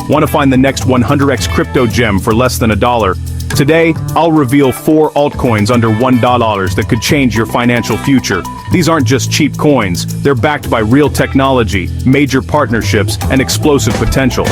Want to find the next 100x crypto gem for less than $1? Today, I'll reveal 4 altcoins under $1 that could change your financial future. These aren't just cheap coins, they're backed by real technology, major partnerships, and explosive potential.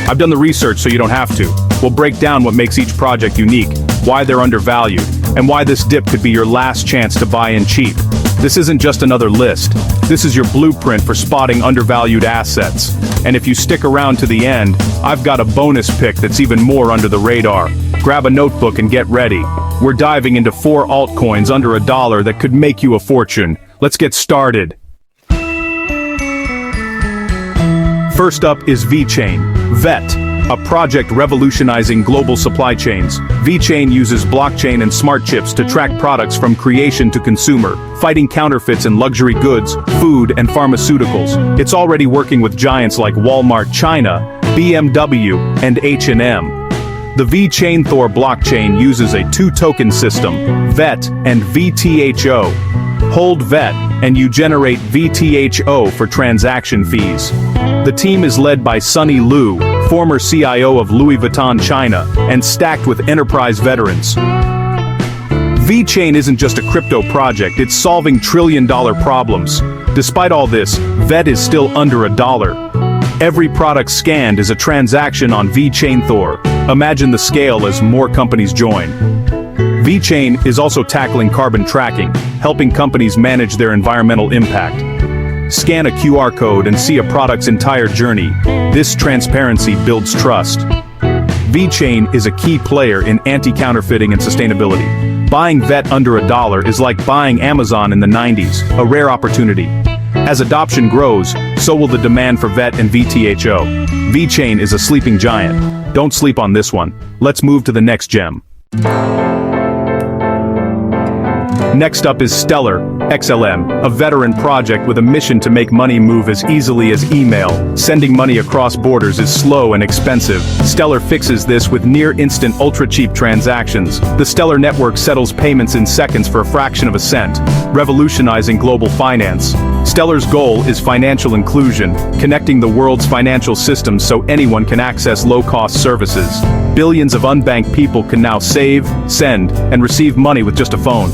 I've done the research so you don't have to. We'll break down what makes each project unique, why they're undervalued, and why this dip could be your last chance to buy in cheap. This isn't just another list. This is your blueprint for spotting undervalued assets. And if you stick around to the end, I've got a bonus pick that's even more under the radar. Grab a notebook and get ready. We're diving into 4 altcoins under $1 that could make you a fortune. Let's get started. First up is VeChain, VET, a project revolutionizing global supply chains. VeChain uses blockchain and smart chips to track products from creation to consumer, fighting counterfeits in luxury goods, food, and pharmaceuticals. It's already working with giants like Walmart China, BMW, and H&M. The VeChain Thor blockchain uses a 2-token system, VET and VTHO. Hold VET, and you generate VTHO for transaction fees. The team is led by Sunny Liu, former CIO of Louis Vuitton China, and stacked with enterprise veterans. VeChain isn't just a crypto project, it's solving trillion-dollar problems. Despite all this, VET is still under $1. Every product scanned is a transaction on VeChain Thor. Imagine the scale as more companies join. VeChain is also tackling carbon tracking, helping companies manage their environmental impact. Scan a QR code and see a product's entire journey. This transparency builds trust. VeChain is a key player in anti-counterfeiting and sustainability. Buying VET under $1 is like buying Amazon in the 90s, a rare opportunity. As adoption grows, so will the demand for VET and VTHO. VeChain is a sleeping giant. Don't sleep on this one. Let's move to the next gem. Next up is Stellar, XLM, a veteran project with a mission to make money move as easily as email. Sending money across borders is slow and expensive. Stellar fixes this with near-instant ultra-cheap transactions. The Stellar network settles payments in seconds for a fraction of a cent, revolutionizing global finance. Stellar's goal is financial inclusion, connecting the world's financial systems so anyone can access low-cost services. Billions of unbanked people can now save, send, and receive money with just a phone.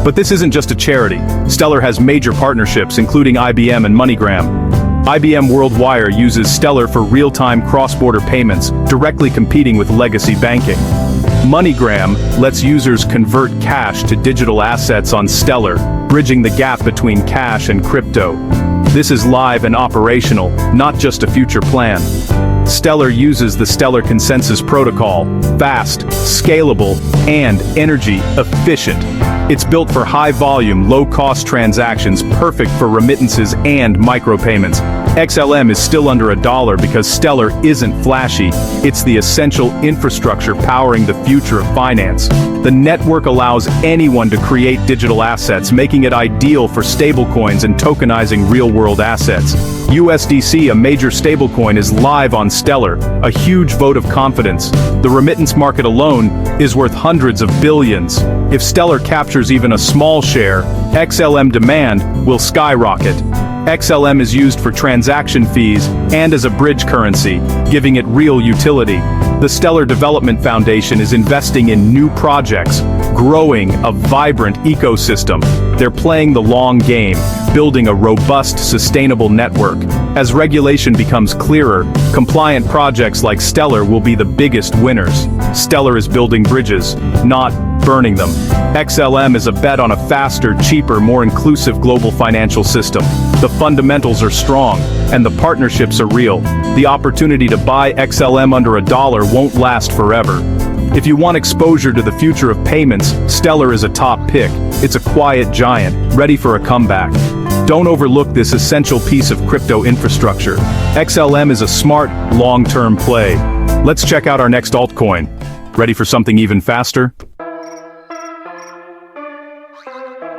But this isn't just a charity. Stellar has major partnerships, including IBM and MoneyGram. IBM WorldWire uses Stellar for real-time cross-border payments, directly competing with legacy banking. MoneyGram lets users convert cash to digital assets on Stellar, bridging the gap between cash and crypto. This is live and operational, not just a future plan. Stellar uses the Stellar Consensus Protocol, fast, scalable, and energy efficient. It's built for high-volume, low-cost transactions, perfect for remittances and micropayments. XLM is still under $1 because Stellar isn't flashy. It's the essential infrastructure powering the future of finance. The network allows anyone to create digital assets, making it ideal for stablecoins and tokenizing real-world assets. USDC, a major stablecoin, is live on Stellar, a huge vote of confidence. The remittance market alone is worth hundreds of billions. If Stellar captures even a small share, XLM demand will skyrocket. XLM is used for transaction fees and as a bridge currency, giving it real utility. The Stellar Development Foundation is investing in new projects, growing a vibrant ecosystem. They're playing the long game, building a robust, sustainable network. As regulation becomes clearer, compliant projects like Stellar will be the biggest winners. Stellar is building bridges, not burning them. XLM is a bet on a faster, cheaper, more inclusive global financial system. The fundamentals are strong, and the partnerships are real. The opportunity to buy XLM under $1 won't last forever. If you want exposure to the future of payments, Stellar is a top pick. It's a quiet giant, ready for a comeback. Don't overlook this essential piece of crypto infrastructure. XLM is a smart, long-term play. Let's check out our next altcoin. Ready for something even faster?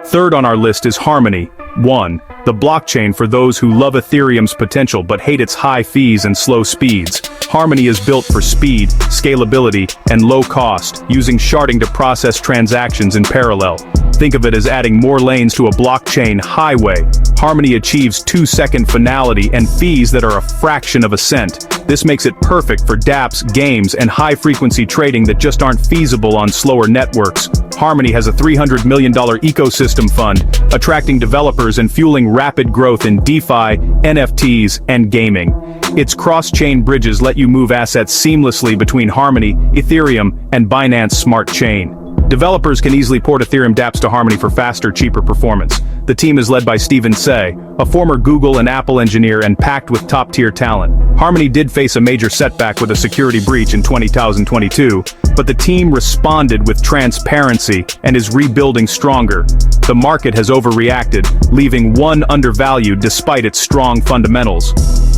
Third on our list is Harmony, the blockchain for those who love Ethereum's potential but hate its high fees and slow speeds. Harmony is built for speed, scalability, and low cost, using sharding to process transactions in parallel. Think of it as adding more lanes to a blockchain highway. Harmony achieves 2-second finality and fees that are a fraction of a cent. This makes it perfect for dApps, games, and high-frequency trading that just aren't feasible on slower networks. Harmony has a $300 million ecosystem fund, attracting developers and fueling rapid growth in DeFi, NFTs, and gaming. Its cross-chain bridges let you move assets seamlessly between Harmony, Ethereum, and Binance Smart Chain. Developers can easily port Ethereum dApps to Harmony for faster, cheaper performance. The team is led by Stephen Say, a former Google and Apple engineer and packed with top-tier talent. Harmony did face a major setback with a security breach in 2022, but the team responded with transparency and is rebuilding stronger. The market has overreacted, leaving one undervalued despite its strong fundamentals.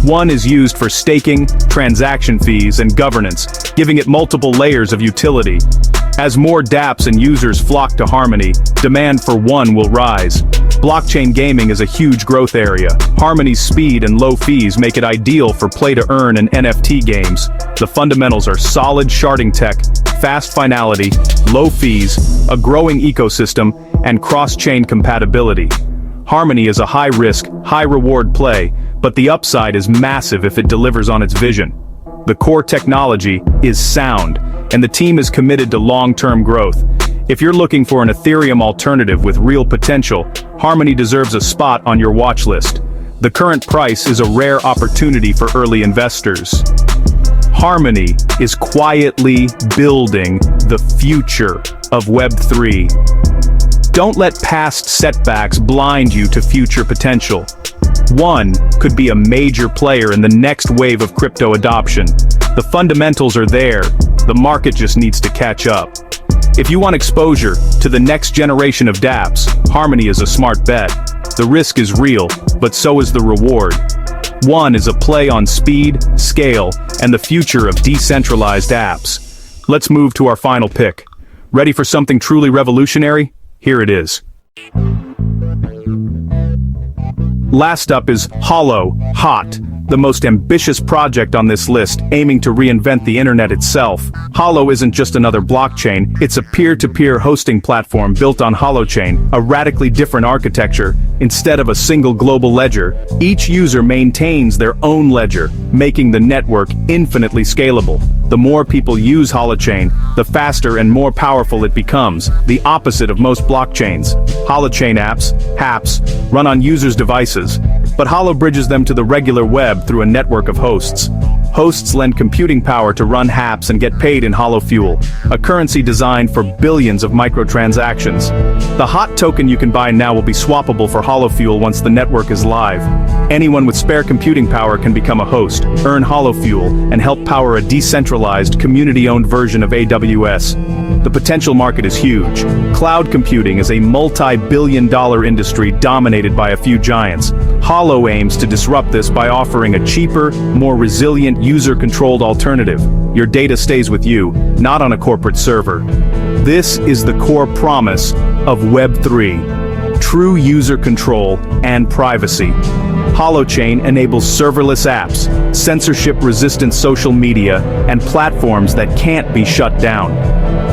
One is used for staking, transaction fees, and governance, giving it multiple layers of utility. As more dApps and users flock to Harmony, demand for one will rise. Blockchain gaming is a huge growth area. Harmony's speed and low fees make it ideal for play-to-earn and NFT games. The fundamentals are solid sharding tech, fast finality, low fees, a growing ecosystem, and cross-chain compatibility. Harmony is a high-risk, high-reward play, but the upside is massive if it delivers on its vision. The core technology is sound, and the team is committed to long-term growth. If you're looking for an Ethereum alternative with real potential, Harmony deserves a spot on your watch list. The current price is a rare opportunity for early investors. Harmony is quietly building the future of Web3. Don't let past setbacks blind you to future potential. One could be a major player in the next wave of crypto adoption. The fundamentals are there, the market just needs to catch up. If you want exposure to the next generation of dApps, Harmony is a smart bet. The risk is real, but so is the reward. One is a play on speed, scale, and the future of decentralized apps. Let's move to our final pick. Ready for something truly revolutionary? Here it is. Last up is HOT, the most ambitious project on this list, aiming to reinvent the internet itself. Holo isn't just another blockchain, it's a peer-to-peer hosting platform built on Holochain, a radically different architecture. Instead of a single global ledger, each user maintains their own ledger, making the network infinitely scalable. The more people use Holochain, the faster and more powerful it becomes, the opposite of most blockchains. Holochain apps, HAPs, run on users' devices, but Holo bridges them to the regular web through a network of hosts. Hosts lend computing power to run HAPs and get paid in Holo Fuel, a currency designed for billions of microtransactions. The HOT token you can buy now will be swappable for Holo Fuel once the network is live. Anyone with spare computing power can become a host, earn Holo Fuel, and help power a decentralized, community-owned version of AWS. The potential market is huge. Cloud computing is a multi-billion-dollar industry dominated by a few giants. Holo aims to disrupt this by offering a cheaper, more resilient, user-controlled alternative. Your data stays with you, not on a corporate server. This is the core promise of Web3. True user control and privacy. Holochain enables serverless apps, censorship-resistant social media, and platforms that can't be shut down.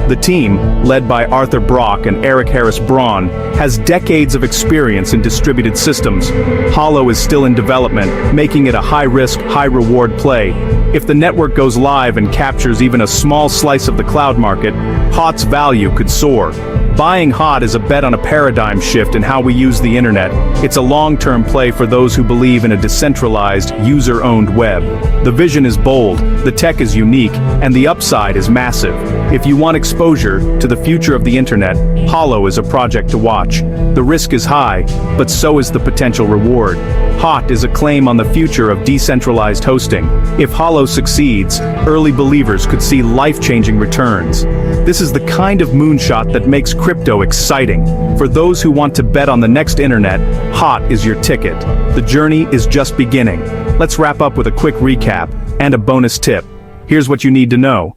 The team, led by Arthur Brock and Eric Harris Braun, has decades of experience in distributed systems. Holo is still in development, making it a high-risk, high-reward play. If the network goes live and captures even a small slice of the cloud market, HOT's value could soar. Buying HOT is a bet on a paradigm shift in how we use the internet. It's a long-term play for those who believe in a decentralized, user-owned web. The vision is bold, the tech is unique, and the upside is massive. If you want exposure to the future of the internet, Holo is a project to watch. The risk is high, but so is the potential reward. HOT is a claim on the future of decentralized hosting. If Holo succeeds, early believers could see life-changing returns. This is the kind of moonshot that makes crypto exciting. For those who want to bet on the next internet, HOT is your ticket. The journey is just beginning. Let's wrap up with a quick recap and a bonus tip. Here's what you need to know.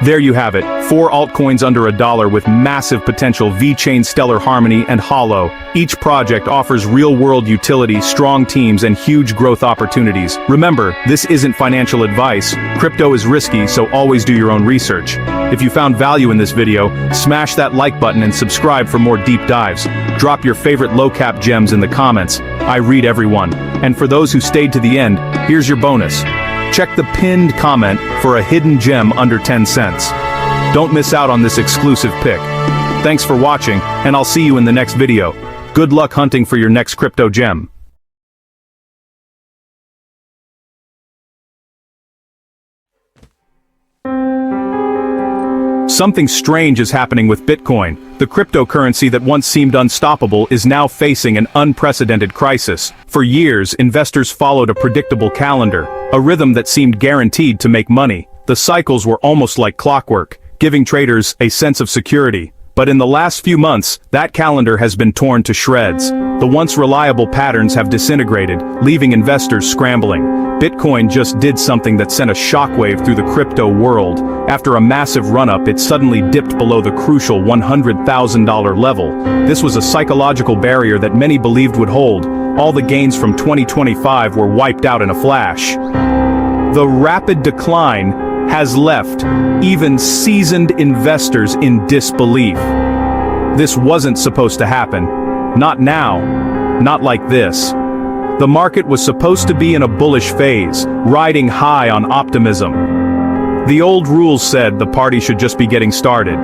There you have it, 4 altcoins under $1 with massive potential: VeChain, Stellar, Harmony, and Holo. Each project offers real-world utility, strong teams, and huge growth opportunities. Remember, this isn't financial advice. Crypto is risky, so always do your own research. If you found value in this video, smash that like button and subscribe for more deep dives. Drop your favorite low-cap gems in the comments. I read every one. And for those who stayed to the end, here's your bonus. Check the pinned comment for a hidden gem under 10 cents. Don't miss out on this exclusive pick. Thanks for watching, and I'll see you in the next video. Good luck hunting for your next crypto gem. Something strange is happening with Bitcoin. The cryptocurrency that once seemed unstoppable is now facing an unprecedented crisis. For years, investors followed a predictable calendar, a rhythm that seemed guaranteed to make money. The cycles were almost like clockwork, giving traders a sense of security. But in the last few months, that calendar has been torn to shreds. The once reliable patterns have disintegrated, leaving investors scrambling. Bitcoin just did something that sent a shockwave through the crypto world. After a massive run-up, it suddenly dipped below the crucial $100,000 level. This was a psychological barrier that many believed would hold. All the gains from 2025 were wiped out in a flash. The rapid decline has left even seasoned investors in disbelief. This wasn't supposed to happen. Not now. Not like this. The market was supposed to be in a bullish phase, riding high on optimism. The old rules said the party should just be getting started.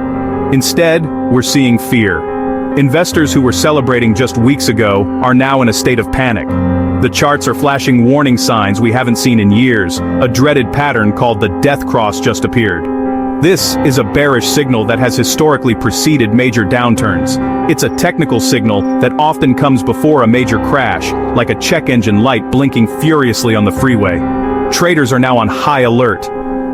Instead, we're seeing fear. Investors who were celebrating just weeks ago are now in a state of panic. The charts are flashing warning signs we haven't seen in years. A dreaded pattern called the death cross just appeared. This is a bearish signal that has historically preceded major downturns. It's a technical signal that often comes before a major crash, like a check engine light blinking furiously on the freeway. Traders are now on high alert.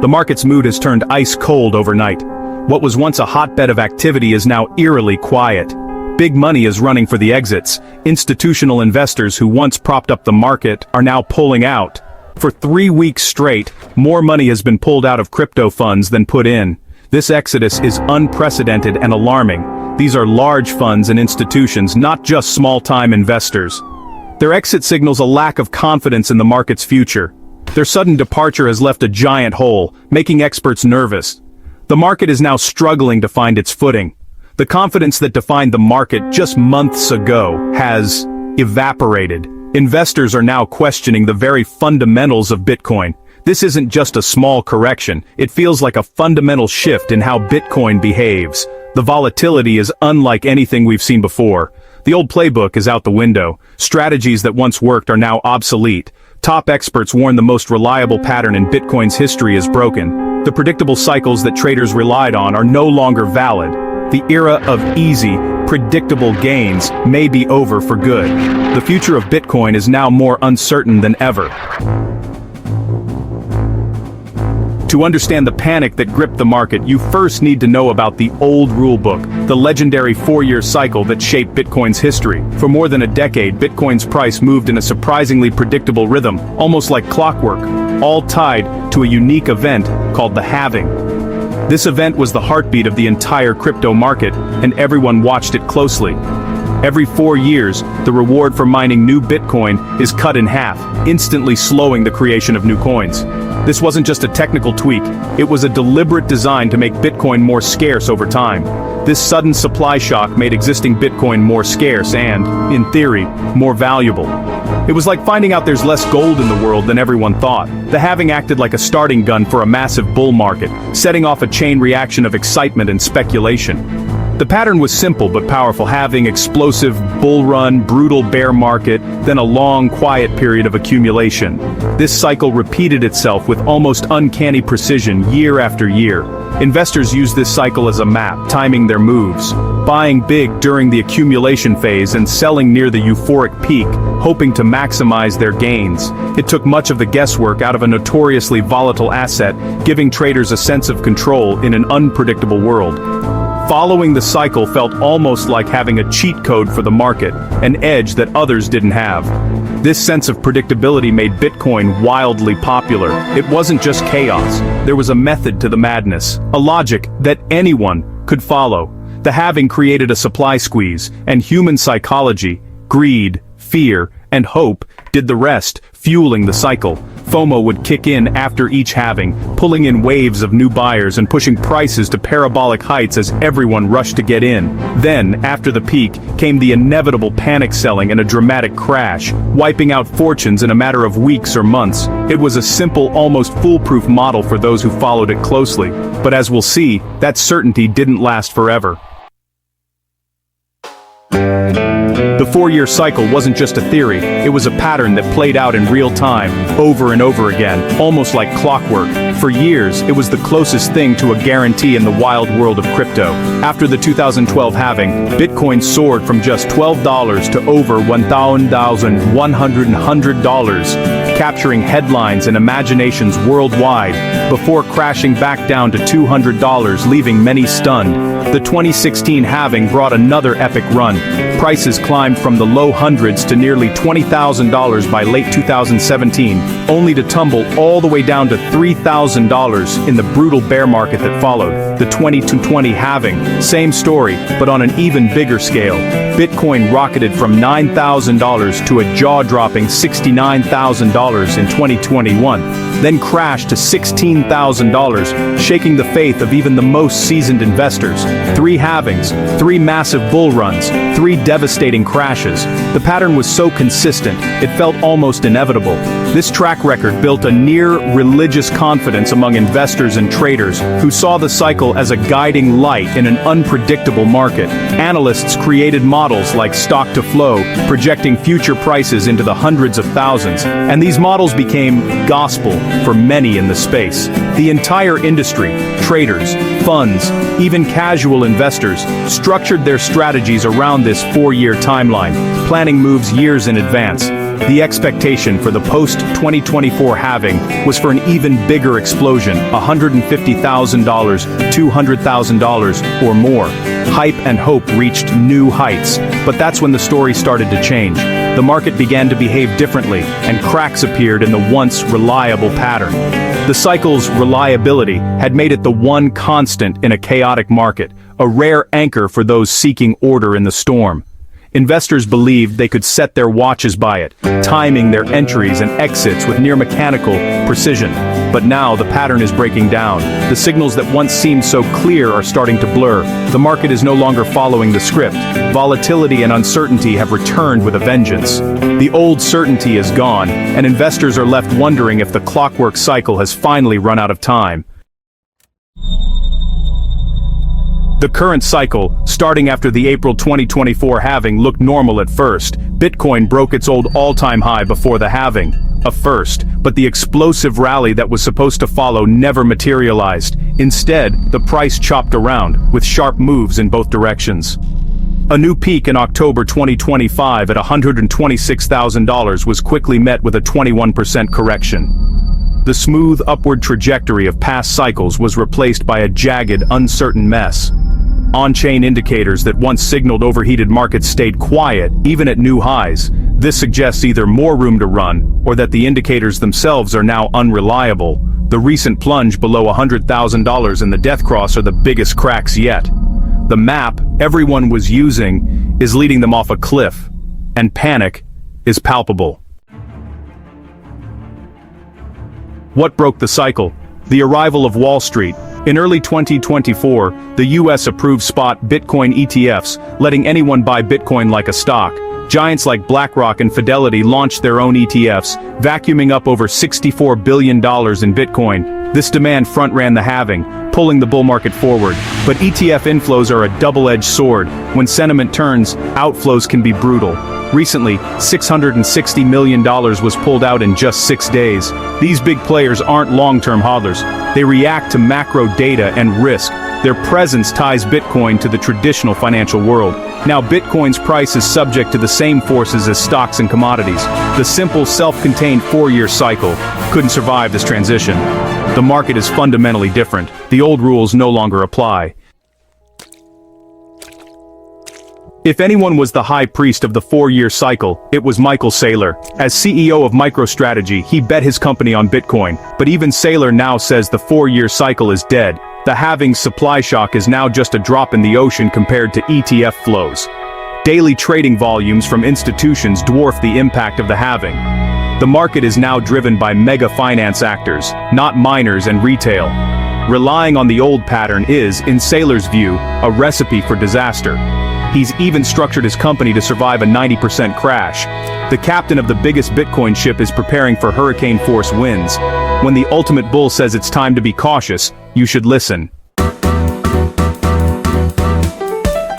The market's mood has turned ice cold overnight. What was once a hotbed of activity is now eerily quiet. Big money is running for the exits. Institutional investors who once propped up the market are now pulling out. For 3 weeks straight, more money has been pulled out of crypto funds than put in. This exodus is unprecedented and alarming. These are large funds and institutions, not just small-time investors. Their exit signals a lack of confidence in the market's future. Their sudden departure has left a giant hole, making experts nervous. The market is now struggling to find its footing. The confidence that defined the market just months ago has evaporated. Investors are now questioning the very fundamentals of Bitcoin. This isn't just a small correction, it feels like a fundamental shift in how Bitcoin behaves. The volatility is unlike anything we've seen before. The old playbook is out the window. Strategies that once worked are now obsolete. Top experts warn the most reliable pattern in Bitcoin's history is broken. The predictable cycles that traders relied on are no longer valid. The era of easy, predictable gains may be over for good. The future of Bitcoin is now more uncertain than ever. To understand the panic that gripped the market, you first need to know about the old rulebook, the legendary 4-year cycle that shaped Bitcoin's history. For more than a decade, Bitcoin's price moved in a surprisingly predictable rhythm, almost like clockwork, all tied to a unique event called the halving. This event was the heartbeat of the entire crypto market, and everyone watched it closely. Every 4 years, the reward for mining new Bitcoin is cut in half, instantly slowing the creation of new coins. This wasn't just a technical tweak, it was a deliberate design to make Bitcoin more scarce over time. This sudden supply shock made existing Bitcoin more scarce and, in theory, more valuable. It was like finding out there's less gold in the world than everyone thought. The halving acted like a starting gun for a massive bull market, setting off a chain reaction of excitement and speculation. The pattern was simple but powerful, halving, explosive bull run, brutal bear market, then a long, quiet period of accumulation. This cycle repeated itself with almost uncanny precision year after year. Investors use this cycle as a map, timing their moves, buying big during the accumulation phase and selling near the euphoric peak, hoping to maximize their gains. It took much of the guesswork out of a notoriously volatile asset, giving traders a sense of control in an unpredictable world. Following the cycle felt almost like having a cheat code for the market, an edge that others didn't have. This sense of predictability made Bitcoin wildly popular. It wasn't just chaos, there was a method to the madness, a logic that anyone could follow. The halving created a supply squeeze, and human psychology, greed, fear, and hope did the rest, fueling the cycle. FOMO would kick in after each halving, pulling in waves of new buyers and pushing prices to parabolic heights as everyone rushed to get in. Then, after the peak, came the inevitable panic selling and a dramatic crash, wiping out fortunes in a matter of weeks or months. It was a simple, almost foolproof model for those who followed it closely. But as we'll see, that certainty didn't last forever. The 4-year cycle wasn't just a theory, it was a pattern that played out in real time, over and over again, almost like clockwork. For years, it was the closest thing to a guarantee in the wild world of crypto. After the 2012 halving, Bitcoin soared from just $12 to over $1,100, capturing headlines and imaginations worldwide, before crashing back down to $200, leaving many stunned. The 2016 halving brought another epic run. Prices climbed from the low hundreds to nearly $20,000 by late 2017, only to tumble all the way down to $3,000 in the brutal bear market that followed. The 2020 halving, same story, but on an even bigger scale. Bitcoin rocketed from $9,000 to a jaw-dropping $69,000 in 2021, then crashed to $16,000, shaking the faith of even the most seasoned investors. 3 halvings, 3 massive bull runs, 3 devastating crashes. The pattern was so consistent, it felt almost inevitable. This track record built a near-religious confidence among investors and traders, who saw the cycle as a guiding light in an unpredictable market. Analysts created models like stock to flow, projecting future prices into the hundreds of thousands, and these models became gospel for many in the space. The entire industry, traders, funds, even casual investors, structured their strategies around this 4-year timeline, planning moves years in advance. The expectation for the post-2024 halving was for an even bigger explosion, $150,000, $200,000, or more. Hype and hope reached new heights, but that's when the story started to change. The market began to behave differently, and cracks appeared in the once reliable pattern. The cycle's reliability had made it the one constant in a chaotic market, a rare anchor for those seeking order in the storm. Investors believed they could set their watches by it, timing their entries and exits with near-mechanical precision. But now the pattern is breaking down. The signals that once seemed so clear are starting to blur. The market is no longer following the script. Volatility and uncertainty have returned with a vengeance. The old certainty is gone, and investors are left wondering if the clockwork cycle has finally run out of time. The current cycle, starting after the April 2024 halving, looked normal at first. Bitcoin broke its old all-time high before the halving. A first, but the explosive rally that was supposed to follow never materialized. Instead, the price chopped around, with sharp moves in both directions. A new peak in October 2025 at $126,000 was quickly met with a 21% correction. The smooth upward trajectory of past cycles was replaced by a jagged, uncertain mess. On-chain indicators that once signaled overheated markets stayed quiet, even at new highs. This suggests either more room to run, or that the indicators themselves are now unreliable. The recent plunge below $100,000 in the death cross are the biggest cracks yet. The map everyone was using is leading them off a cliff, and panic is palpable. What broke the cycle? The arrival of Wall Street. In early 2024, the US approved spot Bitcoin ETFs, letting anyone buy Bitcoin like a stock. Giants like BlackRock and Fidelity launched their own ETFs, vacuuming up over $64 billion in Bitcoin. This demand front-ran the halving, pulling the bull market forward. But ETF inflows are a double-edged sword. When sentiment turns, outflows can be brutal. Recently, $660 million was pulled out in just 6 days. These big players aren't long-term hodlers. They react to macro data and risk. Their presence ties Bitcoin to the traditional financial world. Now Bitcoin's price is subject to the same forces as stocks and commodities. The simple, self-contained 4-year cycle couldn't survive this transition. The market is fundamentally different. The old rules no longer apply. If anyone was the high priest of the 4-year cycle, it was Michael Saylor. As CEO of MicroStrategy, he bet his company on Bitcoin, but even Saylor now says the 4-year cycle is dead. The halving supply shock is now just a drop in the ocean compared to ETF flows. Daily trading volumes from institutions dwarf the impact of the halving. The market is now driven by mega finance actors, not miners and retail. Relying on the old pattern is, in Saylor's view, a recipe for disaster. He's even structured his company to survive a 90% crash. The captain of the biggest Bitcoin ship is preparing for hurricane-force winds. When the ultimate bull says it's time to be cautious, you should listen.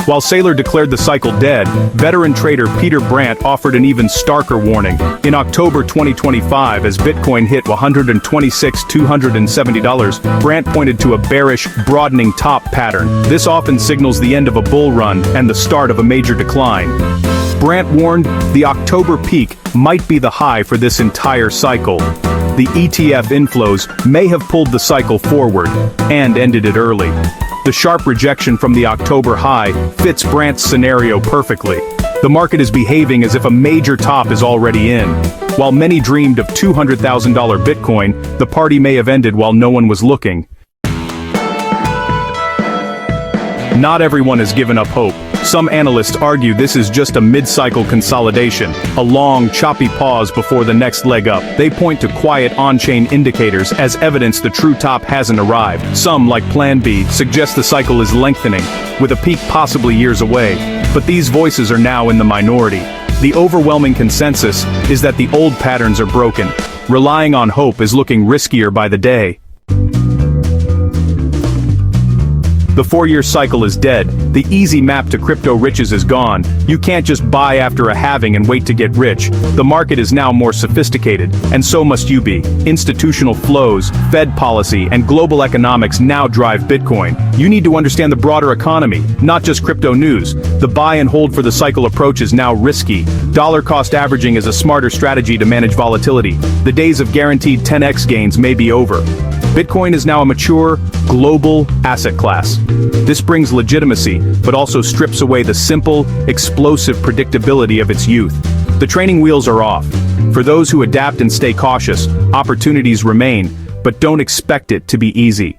While Saylor declared the cycle dead, veteran trader Peter Brandt offered an even starker warning. In October 2025, as Bitcoin hit $126,270, Brandt pointed to a bearish, broadening top pattern. This often signals the end of a bull run and the start of a major decline. Brandt warned the October peak might be the high for this entire cycle. The ETF inflows may have pulled the cycle forward and ended it early. The sharp rejection from the October high fits Brandt's scenario perfectly. The market is behaving as if a major top is already in. While many dreamed of $200,000 Bitcoin, the party may have ended while no one was looking. Not everyone has given up hope. Some analysts argue this is just a mid-cycle consolidation, a long, choppy pause before the next leg up. They point to quiet on-chain indicators as evidence the true top hasn't arrived. Some, like Plan B, suggest the cycle is lengthening, with a peak possibly years away. But these voices are now in the minority. The overwhelming consensus is that the old patterns are broken. Relying on hope is looking riskier by the day. The 4-year cycle is dead. The easy map to crypto riches is gone. You can't just buy after a halving and wait to get rich. The market is now more sophisticated, and so must you be. Institutional flows, Fed policy, and global economics now drive Bitcoin. You need to understand the broader economy, not just crypto news. The buy and hold for the cycle approach is now risky. Dollar cost averaging is a smarter strategy to manage volatility. The days of guaranteed 10x gains may be over. Bitcoin is now a mature, global asset class. This brings legitimacy, but also strips away the simple, explosive predictability of its youth. The training wheels are off. For those who adapt and stay cautious, opportunities remain, but don't expect it to be easy.